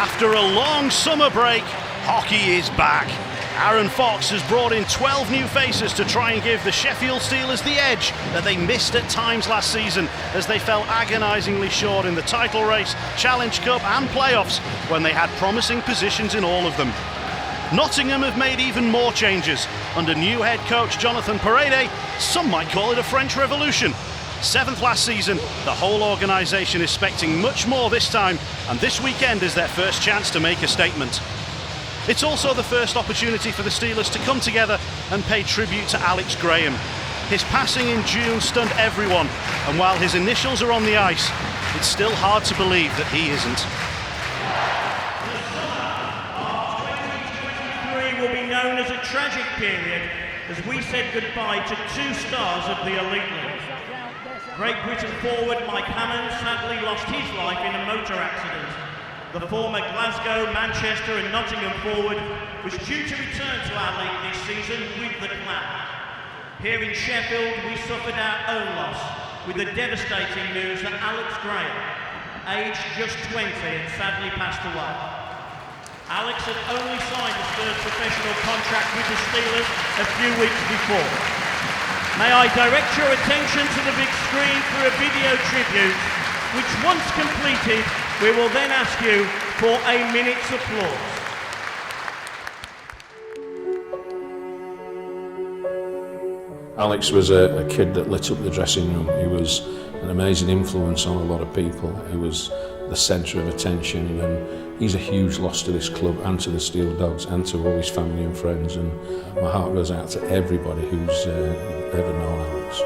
After a long summer break, hockey is back. Aaron Fox has brought in 12 new faces to try and give the Sheffield Steelers the edge that they missed at times last season as they fell agonisingly short in the title race, Challenge Cup and playoffs when they had promising positions in all of them. Nottingham have made even more changes. Under new head coach Jonathan Fearnley, some might call it a French Revolution. 7th last season, the whole organisation is expecting much more this time, and this weekend is their first chance to make a statement. It's also the first opportunity for the Steelers to come together and pay tribute to Alex Graham. His passing in June stunned everyone, and while his initials are on the ice, it's still hard to believe that he isn't. Will be known as a tragic period as we said goodbye to 2 stars of the Elite League. Great Britain forward Mike Hammond sadly lost his life in a motor accident. The former Glasgow, Manchester and Nottingham forward was due to return to our league this season with the club. Here in Sheffield we suffered our own loss with the devastating news that Alex Graham, aged just 20, had sadly passed away. Alex had only signed his 3rd professional contract with the Steelers a few weeks before. May I direct your attention to the big screen for a video tribute, which once completed, we will then ask you for a minute's applause. Alex was a kid that lit up the dressing room. He was an amazing influence on a lot of people. He was the centre of attention, and he's a huge loss to this club and to the Steel Dogs and to all his family and friends, and my heart goes out to everybody who's ever known Alex.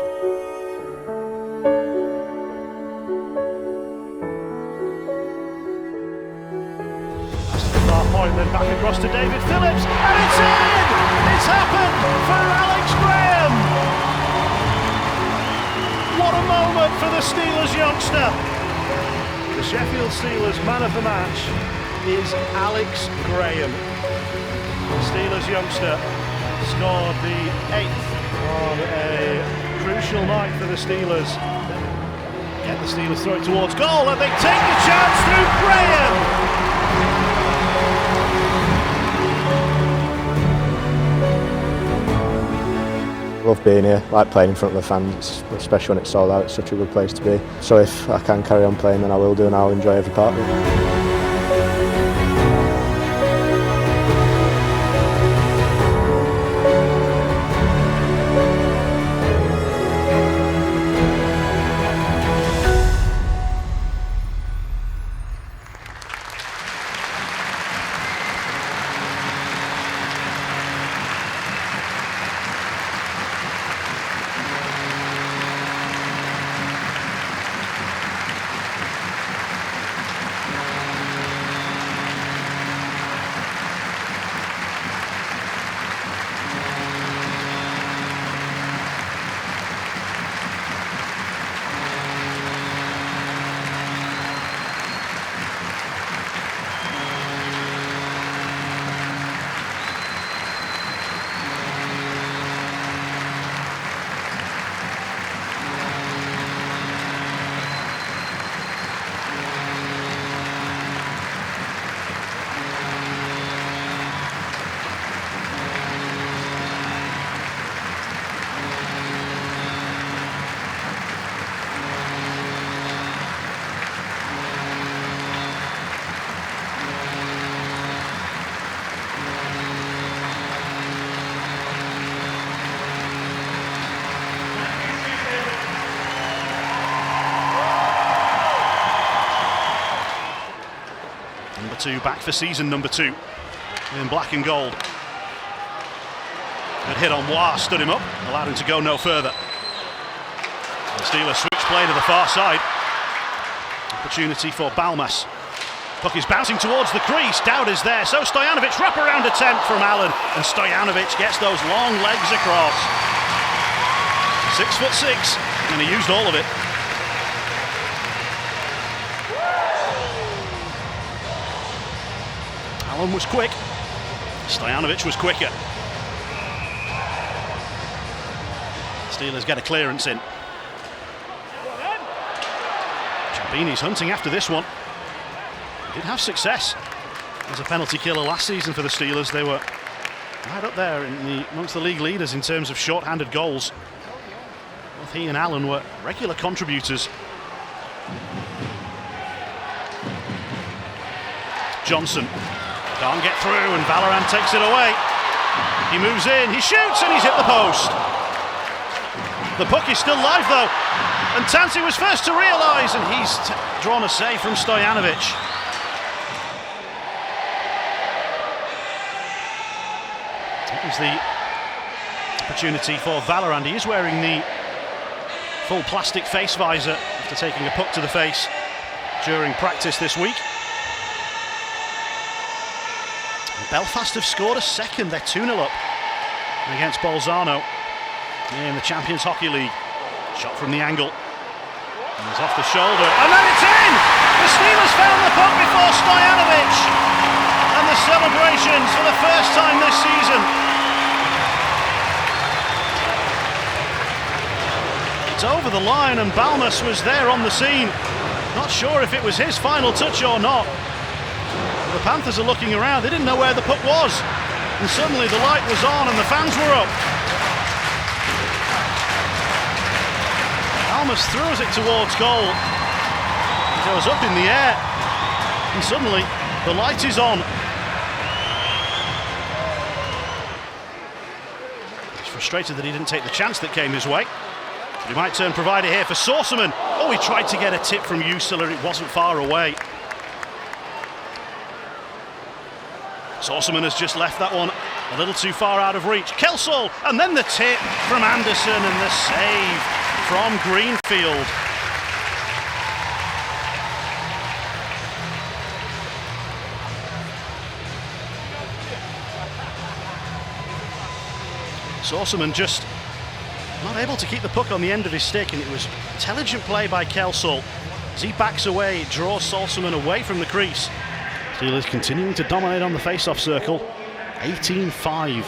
Far point, then back across to David Phillips, and it's in! It's happened for Alex Graham! What a moment for the Steelers youngster! The Sheffield Steelers man of the match is Alex Graham. The Steelers youngster scored the 8th on a crucial night for the Steelers. Get the Steelers throw it towards goal, and they take the chance through Graham! I love being here, like playing in front of the fans, especially when it's sold out. It's such a good place to be. So if I can carry on playing, then I will do, and I'll enjoy every part of it. Number 2 back for season number 2 in black and gold. Good hit on Moir, stood him up, allowed him to go no further. The Steelers switch play to the far side. Opportunity for Balmas. Puck is bouncing towards the crease. Dowd is there, so Stojanovic wrap-around attempt from Allen, and Stojanovic gets those long legs across. 6'6", and he used all of it. Allen was quick. Stojanovic was quicker. Steelers get a clearance in. Jabini's hunting after this one. He did have success. was a penalty killer last season for the Steelers. They were right up there amongst the league leaders in terms of short-handed goals. Both he and Allen were regular contributors. Johnson can't get through, and Valorant takes it away. He moves in, he shoots, and he's hit the post. The puck is still live though, and Tansy was first to realise, and he's drawn a save from Stojanovic. It was the opportunity for Valorant. He is wearing the full plastic face visor after taking a puck to the face during practice this week. Belfast have scored a second. They're 2-0 up against Bolzano in the Champions Hockey League. Shot from the angle. And it's off the shoulder. And then it's in! The Steelers found the puck before Stojanovic. And the celebrations for the first time this season. It's over the line, and Balmas was there on the scene. Not sure if it was his final touch or not. The Panthers are looking around. They didn't know where the puck was. And suddenly the light was on and the fans were up. Balmas throws it towards goal. It goes up in the air. And suddenly the light is on. He's frustrated that he didn't take the chance that came his way. But he might turn provider here for Sorceman. Oh, he tried to get a tip from Usula. It wasn't far away. Sorceman has just left that one a little too far out of reach. Kelsall, and then the tip from Anderson, and the save from Greenfield. Sorceman just not able to keep the puck on the end of his stick, and it was intelligent play by Kelsall. As he backs away, it draws Sorceman away from the crease. Steelers continuing to dominate on the face-off circle. 18-5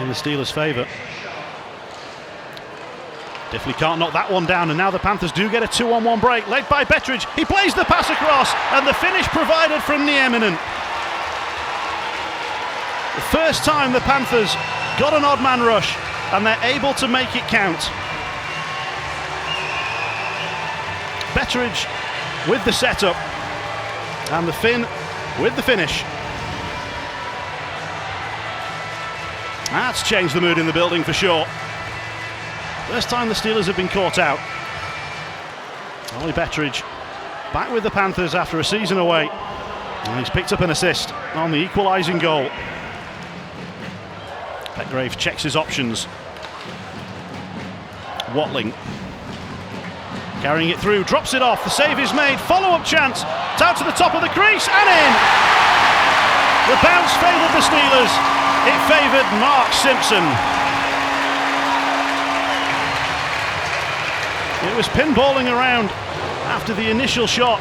in the Steelers' favour. Diffley can't knock that one down, and now the Panthers do get a 2-on-1 break. Led by Bettridge, he plays the pass across, and the finish provided from the eminent. The first time the Panthers got an odd man rush, and they're able to make it count. Bettridge with the setup, and the Finn with the finish. That's changed the mood in the building for sure. First time the Steelers have been caught out. Ollie Bettridge back with the Panthers after a season away, and he's picked up an assist on the equalising goal. Petgrave checks his options. Watling carrying it through, drops it off, the save is made, follow-up chance, it's out to the top of the crease, and in! The bounce favoured the Steelers, it favoured Mark Simpson. It was pinballing around after the initial shot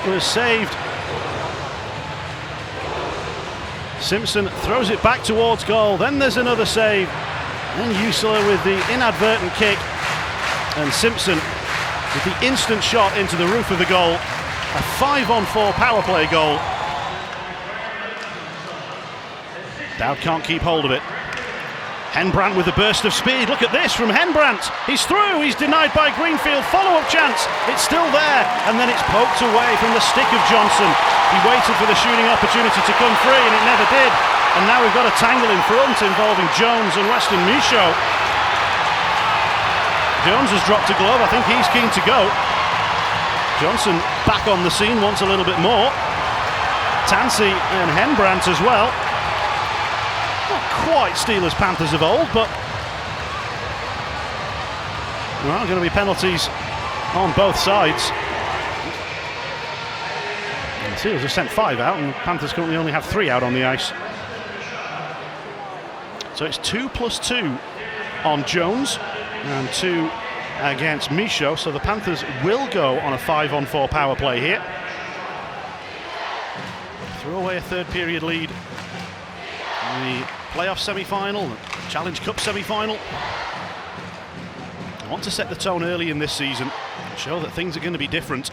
was saved. Simpson throws it back towards goal, then there's another save, and Usula with the inadvertent kick, and Simpson with the instant shot into the roof of the goal. A 5-on-4 power play goal. Dowd can't keep hold of it. Henbrandt with a burst of speed. Look at this from Henbrandt. He's through, he's denied by Greenfield. Follow-up chance, it's still there, and then it's poked away from the stick of Johnson. He waited for the shooting opportunity to come free, and it never did. And now we've got a tangle in front involving Jones and Weston Michaud. Jones has dropped a glove, I think he's keen to go. Johnson back on the scene, wants a little bit more. Tansy and Henbrandt as well. Not quite Steelers Panthers of old, but there are going to be penalties on both sides. And the Steelers have sent 5 out, and the Panthers currently only have 3 out on the ice. So it's 2+2 on Jones and 2 against Michaud, so the Panthers will go on a 5-on-4 power play here. Threw away a third period lead in the playoff semi-final, the Challenge Cup semi-final. I want to set the tone early in this season and show that things are going to be different.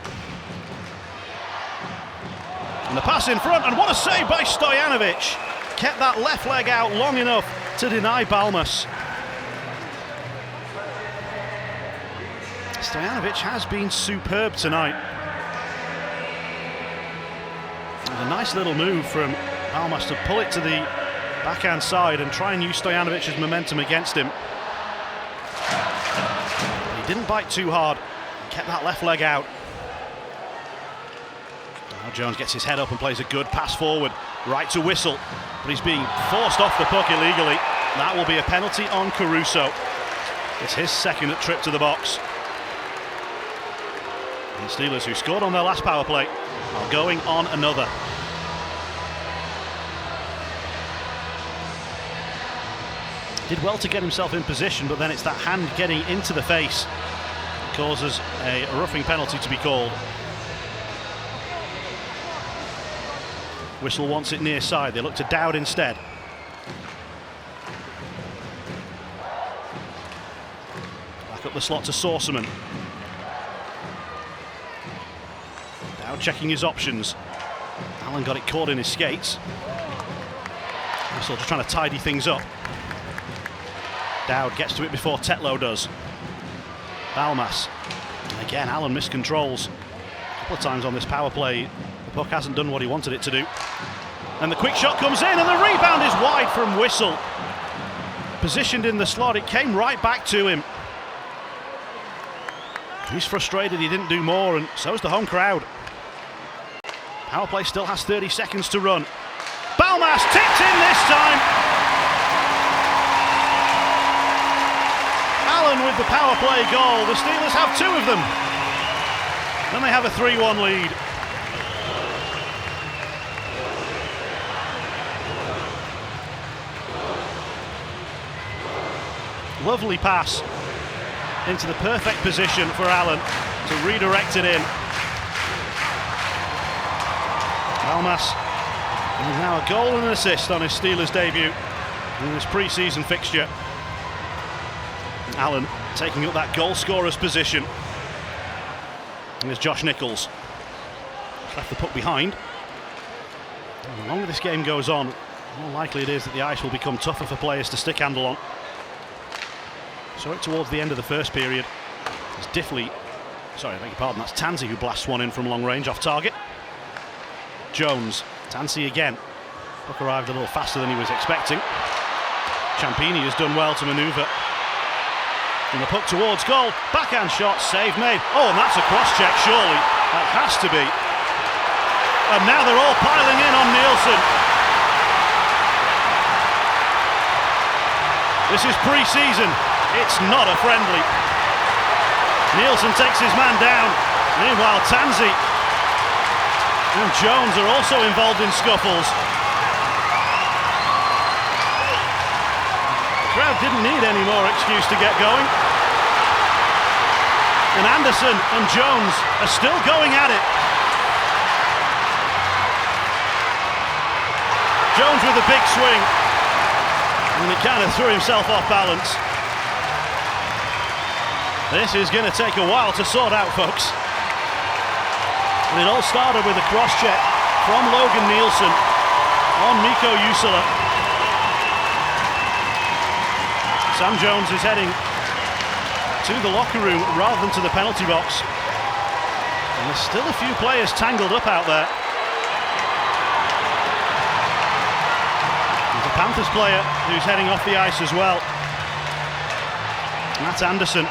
And the pass in front, and what a save by Stojanovic. Kept that left leg out long enough to deny Balmas. Stojanovic has been superb tonight. And a nice little move from Balmas to pull it to the backhand side and try and use Stojanovic's momentum against him. He didn't bite too hard, kept that left leg out. Now Jones gets his head up and plays a good pass forward, right to Whistle, but he's being forced off the puck illegally. That will be a penalty on Caruso. It's his second trip to the box. And the Steelers, who scored on their last power play, are going on another. Did well to get himself in position, but then it's that hand getting into the face that causes a roughing penalty to be called. Whistle wants it near side. They look to Dowd instead. Back up the slot to Sorceman. Dowd checking his options. Allen got it caught in his skates. Whistle just trying to tidy things up. Dowd gets to it before Tetlow does. Balmas. And again, Allen miscontrols. A couple of times on this power play, the puck hasn't done what he wanted it to do. And the quick shot comes in, and the rebound is wide from Whistle. Positioned in the slot, it came right back to him. He's frustrated he didn't do more, and so is the home crowd. Power play still has 30 seconds to run. Balmas tipped in this time. Allen with the power play goal. The Steelers have two of them. Then they have a 3-1 lead. Lovely pass into the perfect position for Allen to redirect it in. Balmas with now a goal and an assist on his Steelers debut in this pre-season fixture. Allen taking up that goal scorer's position. And there's Josh Nichols. Left the puck behind. And the longer this game goes on, the more likely it is that the ice will become tougher for players to stick handle on. So towards the end of the first period, it's Diffley, sorry, I beg your pardon, that's Tansey who blasts one in from long range off target. Jones, Tansey again. Puck arrived a little faster than he was expecting. Ciampini has done well to manoeuvre. And the puck towards goal, backhand shot, save made. Oh, and that's a cross-check, surely. That has to be. And now they're all piling in on Nielsen. This is pre-season. It's not a friendly. Nielsen takes his man down. Meanwhile, Tansey and Jones are also involved in scuffles. The crowd didn't need any more excuse to get going. And Anderson and Jones are still going at it. Jones with a big swing. And he kind of threw himself off balance. This is going to take a while to sort out, folks. And it all started with a cross-check from Logan Nielsen on Mikko Jusila. Sam Jones is heading to the locker room rather than to the penalty box. And there's still a few players tangled up out there. There's a Panthers player who's heading off the ice as well. And that's Anderson.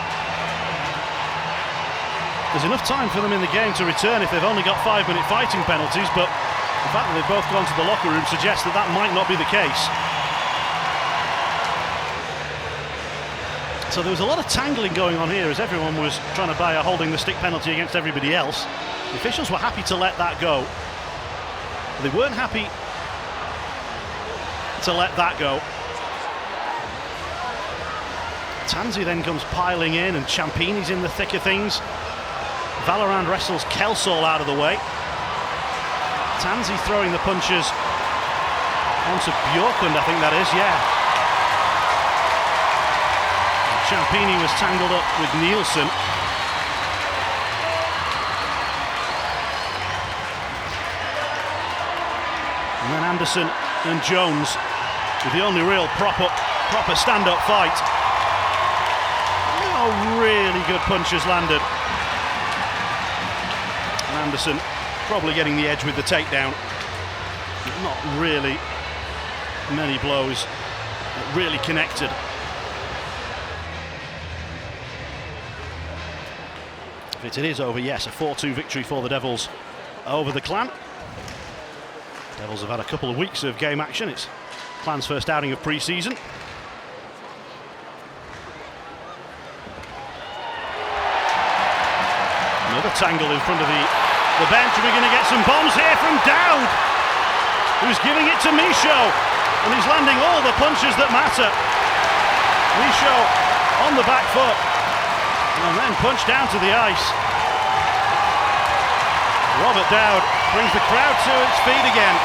There's enough time for them in the game to return if they've only got 5-minute fighting penalties, but the fact that they've both gone to the locker room suggests that that might not be the case. So there was a lot of tangling going on here as everyone was trying to buy a holding the stick penalty against everybody else. The officials were happy to let that go. They weren't happy to let that go. Tansey then comes piling in, and Ciampini's in the thick of things. Valorand wrestles Kelsall out of the way. Tansey throwing the punches onto Bjorklund, I think that is, yeah. And Ciampini was tangled up with Nielsen. And then Anderson and Jones with the only real proper stand-up fight. No really good punches landed. And Anderson probably getting the edge with the takedown. Not really many blows that really connected. It is over, yes, a 4-2 victory for the Devils over the Clan. Devils have had a couple of weeks of game action. It's Clan's first outing of pre-season. Another tangle in front of the bench. We're going to get some bombs here from Dowd, who's giving it to Michaud, and he's landing all the punches that matter. Michaud on the back foot, and then punched down to the ice. Robert Dowd brings the crowd to its feet again.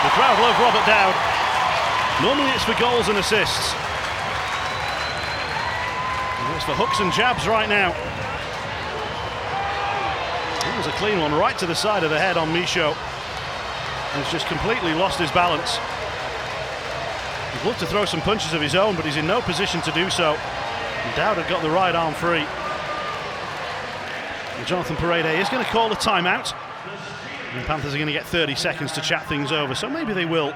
The crowd love Robert Dowd. Normally it's for goals and assists. It's for hooks and jabs right now. It was a clean one right to the side of the head on Michaud. He's just completely lost his balance. He'd love to throw some punches of his own, but he's in no position to do so. And Dowd had got the right arm free. And Jonathan Fearnley is going to call a timeout. And the Panthers are going to get 30 seconds to chat things over, so maybe they will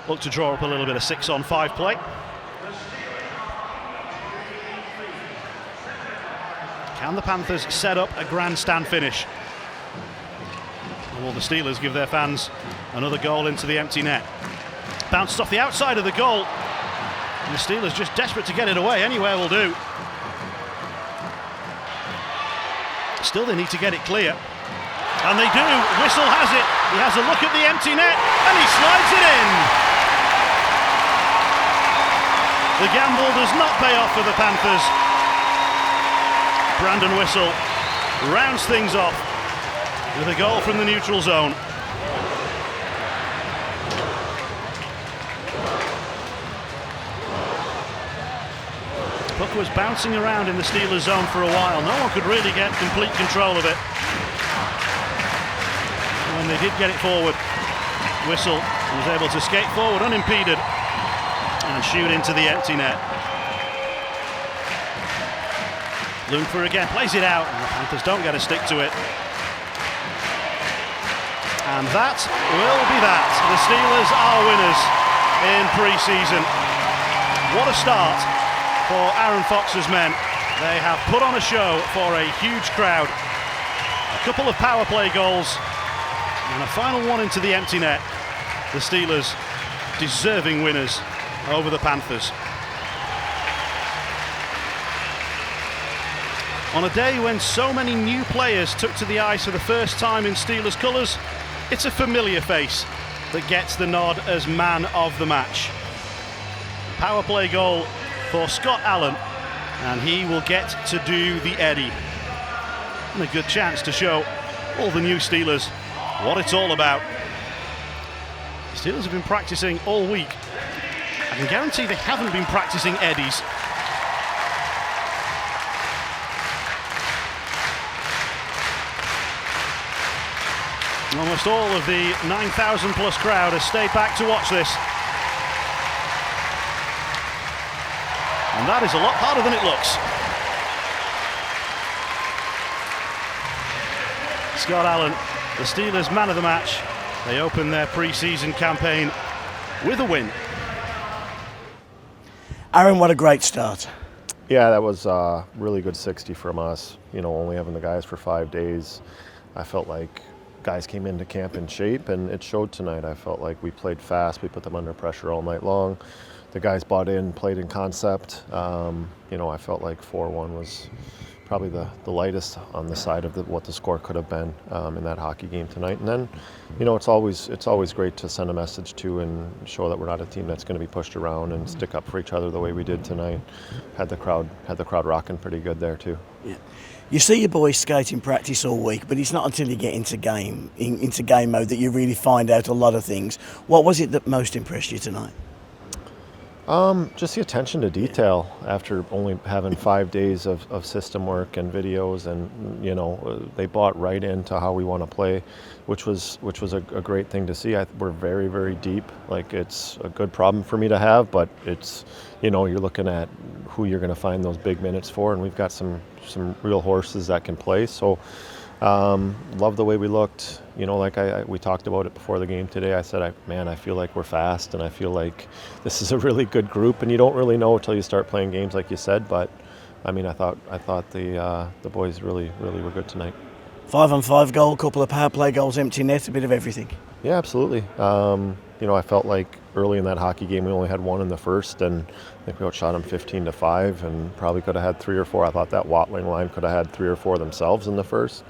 look to draw up a little bit of 6-on-5 play. Can the Panthers set up a grandstand finish? Or will the Steelers give their fans another goal into the empty net? Bounced off the outside of the goal, and the Steelers just desperate to get it away. Anywhere will do. Still, they need to get it clear. And they do. Whistle has it. He has a look at the empty net, and he slides it in. The gamble does not pay off for the Panthers. Brandon Whistle rounds things off with a goal from the neutral zone. Puck was bouncing around in the Steelers zone for a while. No one could really get complete control of it. When they did get it forward, Whistle was able to skate forward unimpeded and shoot into the empty net. Lundford again plays it out, and the Panthers don't get a stick to it. And that will be that. The Steelers are winners in pre-season. What a start for Aaron Fox's men. They have put on a show for a huge crowd. A couple of power play goals and a final one into the empty net. The Steelers deserving winners over the Panthers. On a day when so many new players took to the ice for the first time in Steelers colours, it's a familiar face that gets the nod as man of the match. Power play goal for Scott Allen, and he will get to do the Eddie. And a good chance to show all the new Steelers what it's all about. The Steelers have been practicing all week. I can guarantee they haven't been practicing Eddies. Almost all of the 9,000 plus crowd has stayed back to watch this. And that is a lot harder than it looks. Scott Allen, the Steelers man of the match. They open their pre-season campaign with a win. Aaron, what a great start. Yeah, that was a really good 60 from us. You know, only having the guys for 5 days, I felt like guys came into camp in shape, and it showed tonight. I felt like we played fast. We put them under pressure all night long. The guys bought in, played in concept. You know, I felt like 4-1 was probably the lightest on the side of what the score could have been in that hockey game tonight. And then, it's always great to send a message to and show that we're not a team that's going to be pushed around and stick up for each other the way we did tonight. Had the crowd rocking pretty good there too. Yeah. You see your boys skate in practice all week, but it's not until you get into game mode that you really find out a lot of things. What was it that most impressed you tonight? Just the attention to detail after only having 5 days of system work and videos, and they bought right into how we want to play, which was a great thing to see. We're very, very deep. Like, it's a good problem for me to have, but it's you're looking at who you're going to find those big minutes for, and we've got some real horses that can play. So love the way we looked. Like we talked about it before the game today. I said, I feel like we're fast, and I feel like this is a really good group. And you don't really know until you start playing games, like you said. But I thought the boys really were good tonight. 5-on-5 goal, couple of power play goals, empty net, a bit of everything. Yeah, absolutely. I felt like early in that hockey game we only had one in the first, and I think we outshot them 15-5, and probably could have had 3 or 4. I thought that Watling line could have had 3 or 4 themselves in the first.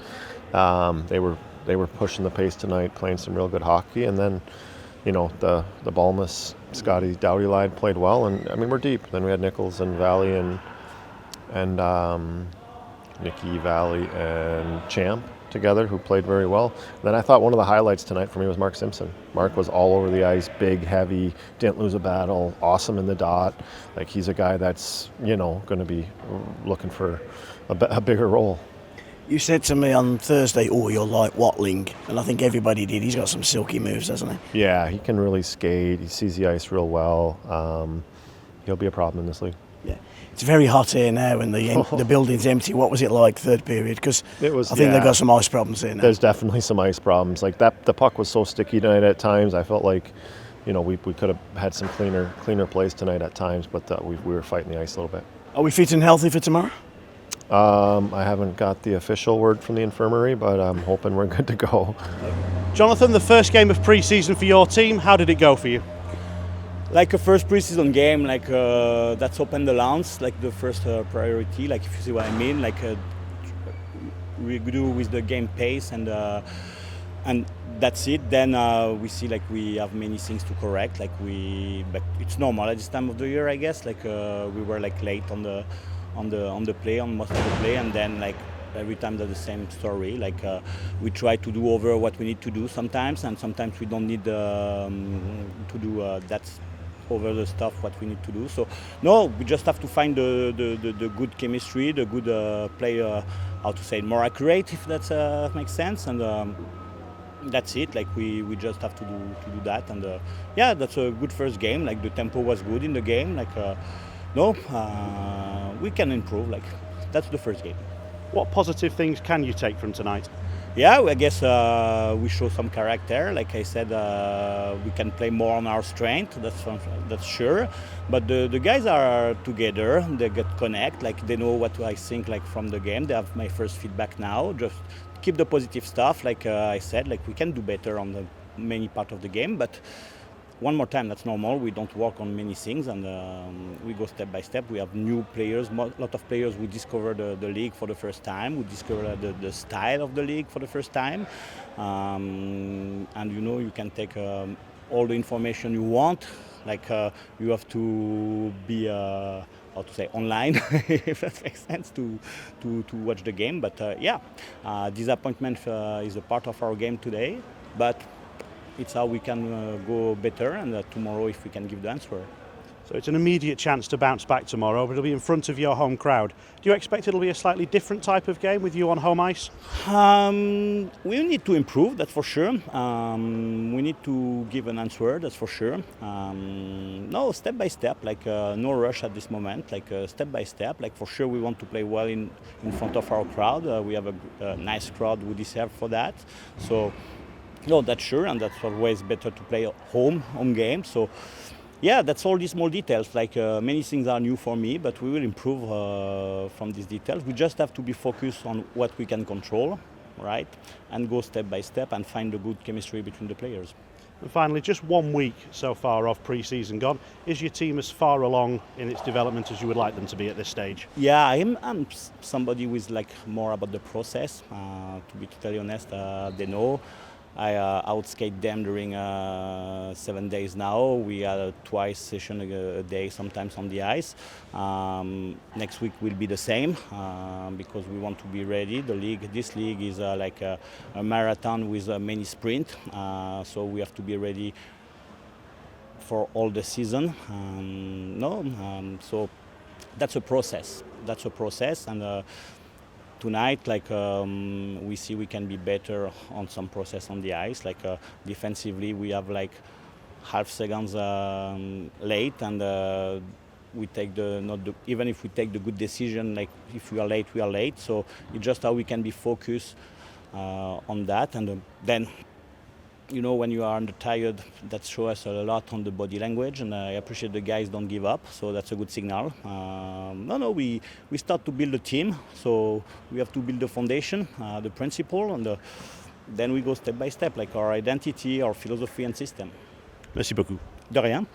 They were pushing the pace tonight, playing some real good hockey, and then the Balmus, Scotty Dowdy line played well, and we're deep. Then we had Nichols and Valley and Nicky, Valley, and Champ together, who played very well. Then I thought one of the highlights tonight for me was Mark Simpson. Mark was all over the ice, big, heavy, didn't lose a battle, awesome in the dot. Like, he's a guy that's going to be looking for a bigger role. You said to me on Thursday, you're like Watling, and I think everybody did. He's got some silky moves, hasn't he? Yeah, he can really skate. He sees the ice real well. He'll be a problem in this league. Yeah, it's very hot here now, and the building's empty. What was it like third period? Because I think they've got some ice problems here now. There's definitely some ice problems. Like that, the puck was so sticky tonight at times. I felt like, we could have had some cleaner plays tonight at times, but we were fighting the ice a little bit. Are we fit and healthy for tomorrow? I haven't got the official word from the infirmary, but I'm hoping we're good to go. Jonathan, the first game of pre-season for your team, how did it go for you? Like a first pre-season game, that's open the lawns, like the first priority, like if you see what I mean, we do with the game pace and that's it. Then we see we have many things to correct, but it's normal at this time of the year, I guess. We were late on the play, on most of the play, and then every time that's the same story. We try to do over what we need to do sometimes, and sometimes we don't need to do that's over the stuff what we need to do. So no, we just have to find the good chemistry, the good play, how to say it, more accurate, if that makes sense, and that's it. We just have to do that, and that's a good first game. The tempo was good in the game. We can improve. That's the first game. What positive things can you take from tonight? Yeah, I guess we show some character. Like I said, we can play more on our strength. That's sure. But the guys are together. They get connect. They know what I think. From the game, they have my first feedback now. Just keep the positive stuff. I said, we can do better on the many part of the game, but. One more time, that's normal. We don't work on many things, and we go step by step. We have new players, a lot of players who discover the league for the first time, who discover the style of the league for the first time. And you can take all the information you want. You have to be online, if that makes sense, to watch the game. But disappointment is a part of our game today. But it's how we can go better, and tomorrow if we can give the answer. So it's an immediate chance to bounce back tomorrow, but it'll be in front of your home crowd. Do you expect it'll be a slightly different type of game with you on home ice? We need to improve, that's for sure. We need to give an answer, that's for sure. No, step by step, no rush at this moment, step by step. For sure we want to play well in front of our crowd. We have a nice crowd who deserve for that. So. No, that's sure, and that's always better to play home game. So, that's all these small details. Many things are new for me, but we will improve from these details. We just have to be focused on what we can control, right? And go step by step and find the good chemistry between the players. And finally, just 1 week so far of pre-season gone. Is your team as far along in its development as you would like them to be at this stage? Yeah, I'm somebody who is like more about the process. To be totally honest, they know. I outskate them during 7 days now. We had a twice session a day, sometimes on the ice. Next week will be the same because we want to be ready. This league is like a marathon with a mini sprint, so we have to be ready for all the season. So that's a process. And tonight, we see we can be better on some process on the ice. Defensively, we have like half seconds late, and we take even if we take the good decision, like if we are late. So it's just how we can be focused on that, and then. When you are under tired, that shows us a lot on the body language, and I appreciate the guys don't give up, so that's a good signal. We start to build a team, so we have to build the foundation, the principle, and then we go step by step, like our identity, our philosophy and system. Merci beaucoup. De rien.